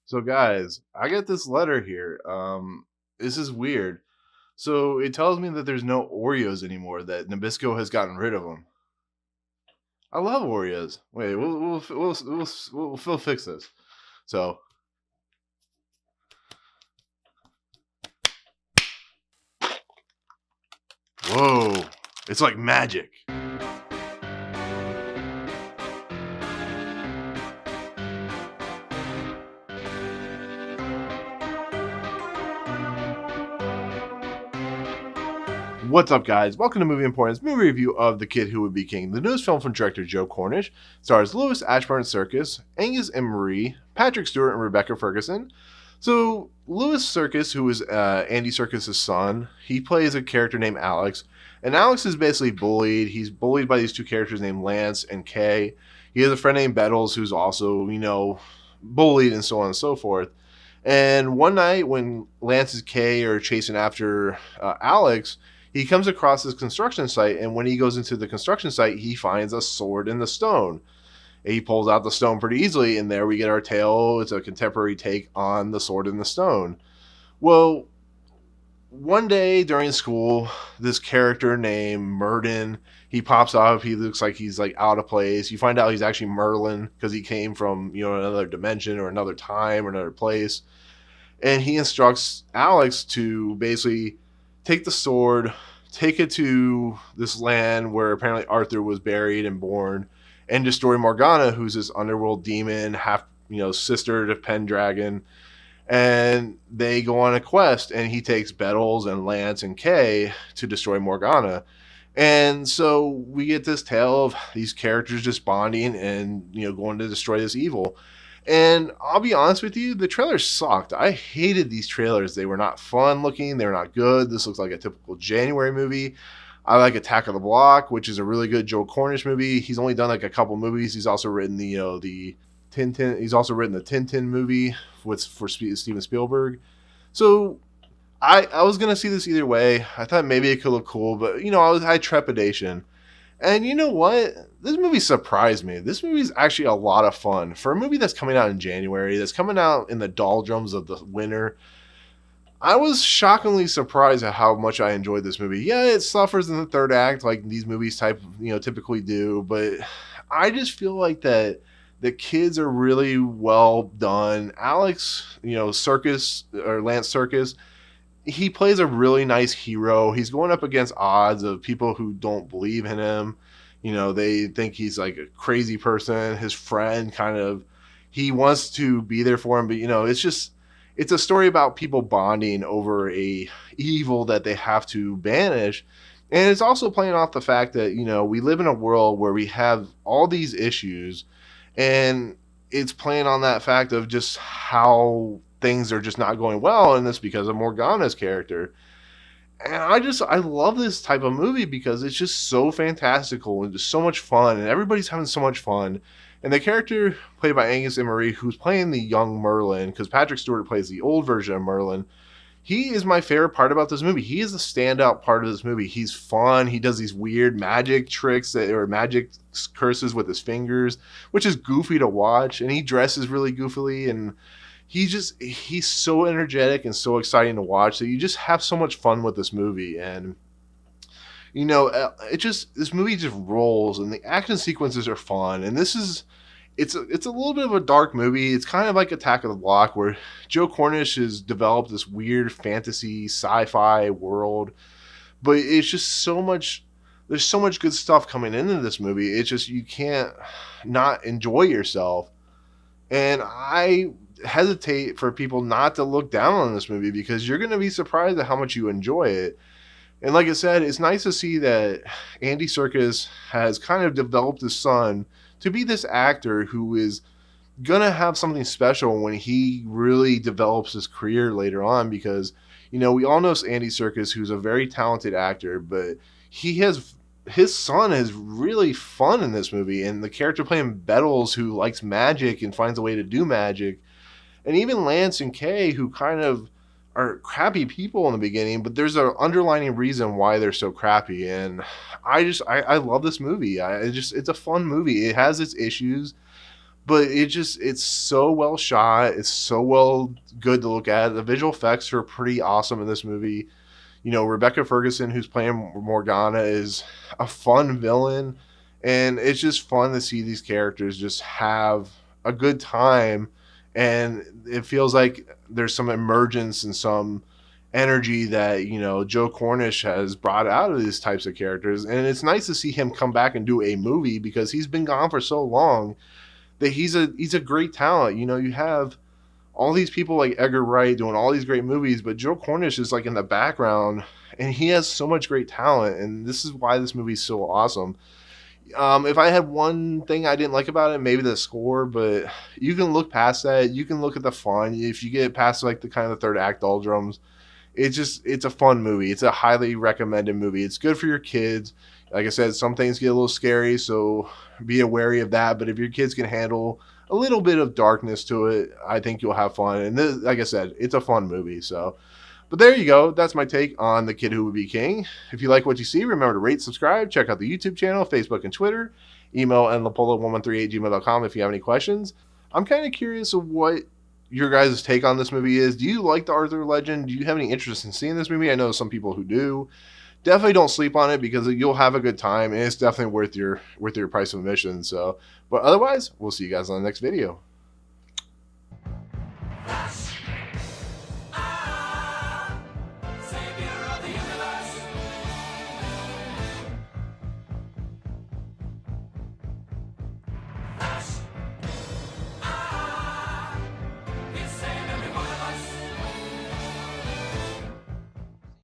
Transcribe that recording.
So guys, I got this letter here. This is weird. So it tells me that there's no Oreos anymore. That Nabisco has gotten rid of them. I love Oreos. Wait, we'll fix this. So whoa, it's like magic. What's up, guys? Welcome to Movie Emporium's movie review of The Kid Who Would Be King, the newest film from director Joe Cornish. Stars Lewis Ashbourne Serkis, Angus Imrie, Patrick Stewart, and Rebecca Ferguson. So, Lewis Serkis, who is Andy Serkis' son, he plays a character named Alex. And Alex is basically bullied. He's bullied by these two characters named Lance and Kay. He has a friend named Bettles who's also, bullied and so on and so forth. And one night when Lance and Kay are chasing after Alex, he comes across this construction site, and when he goes into the construction site, he finds a sword in the stone. He pulls out the stone pretty easily, and there we get our tale. It's a contemporary take on the sword in the stone. Well, one day during school, this character named Murden, he pops up. He looks like he's like out of place. You find out he's actually Merlin because he came from another dimension or another time or another place, and he instructs Alex to basically take the sword, take it to this land where apparently Arthur was buried and born, and destroy Morgana, who's this underworld demon, half, sister to Pendragon. And they go on a quest, and he takes Bettles and Lance and Kay to destroy Morgana. And so we get this tale of these characters just bonding and, going to destroy this evil. And I'll be honest with you, the trailers sucked. I hated these trailers. They were not fun looking. They were not good. This looks like a typical January movie. I like Attack of the Block, which is a really good Joe Cornish movie. He's only done like a couple movies. He's also written the Tintin. He's also written the Tintin movie for Steven Spielberg. So I was gonna see this either way. I thought maybe it could look cool, but I had trepidation. And you know what? This movie surprised me. This movie is actually a lot of fun. For a movie that's coming out in January, that's coming out in the doldrums of the winter, I was shockingly surprised at how much I enjoyed this movie. Yeah, it suffers in the third act like these movies typically do, but I just feel like that the kids are really well done. Alex, Serkis or Lance Serkis, he plays a really nice hero. He's going up against odds of people who don't believe in him. They think he's like a crazy person. His friend he wants to be there for him, but it's a story about people bonding over a evil that they have to banish. And it's also playing off the fact that, we live in a world where we have all these issues, and it's playing on that fact of just how things are just not going well, and it's because of Morgana's character. And I love this type of movie because it's just so fantastical and just so much fun, and everybody's having so much fun. And the character played by Angus Imrie, who's playing the young Merlin, because Patrick Stewart plays the old version of Merlin, he is my favorite part about this movie. He is the standout part of this movie. He's fun. He does these weird magic tricks or magic curses with his fingers, which is goofy to watch. And he dresses really goofily, and he's so energetic and so exciting to watch that you just have so much fun with this movie. And this movie just rolls, and the action sequences are fun. And it's a little bit of a dark movie. It's kind of like Attack of the Block, where Joe Cornish has developed this weird fantasy sci-fi world, but it's just so much. There's so much good stuff coming into this movie. It's just you can't not enjoy yourself. And I hesitate for people not to look down on this movie because you're going to be surprised at how much you enjoy it. And like I said, it's nice to see that Andy Serkis has kind of developed his son to be this actor who is going to have something special when he really develops his career later on, because, we all know Andy Serkis, who's a very talented actor, but his son is really fun in this movie. And the character playing Bettles, who likes magic and finds a way to do magic, and even Lance and Kay, who kind of are crappy people in the beginning, but there's an underlying reason why they're so crappy. And I love this movie. It's a fun movie. It has its issues, but it's so well shot. It's so well good to look at. The visual effects are pretty awesome in this movie. You know, Rebecca Ferguson, who's playing Morgana, is a fun villain, and it's just fun to see these characters just have a good time, and it feels like there's some emergence and some energy that, you know, Joe Cornish has brought out of these types of characters, and it's nice to see him come back and do a movie because he's been gone for so long that he's a great talent. You know, you have all these people like Edgar Wright doing all these great movies, but Joe Cornish is like in the background, and he has so much great talent, and this is why this movie is so awesome. If I had one thing I didn't like about it, maybe the score, but you can look past that. You can look at the fun. If you get past like the kind of the third act doldrums, it's a fun movie. It's a highly recommended movie. It's good for your kids. Like I said, some things get a little scary, so be wary of that. But if your kids can handle a little bit of darkness to it, I think you'll have fun. And this, like I said, it's a fun movie. So, but there you go. That's my take on The Kid Who Would Be King. If you like what you see, remember to rate, subscribe, check out the YouTube channel, Facebook, and Twitter. Email nlapola113@gmail.com if you have any questions. I'm kind of curious of what your guys' take on this movie is. Do you like the Arthur Legend? Do you have any interest in seeing this movie? I know some people who do. Definitely don't sleep on it because you'll have a good time, and it's definitely worth your price of admission. So, but otherwise, we'll see you guys on the next video.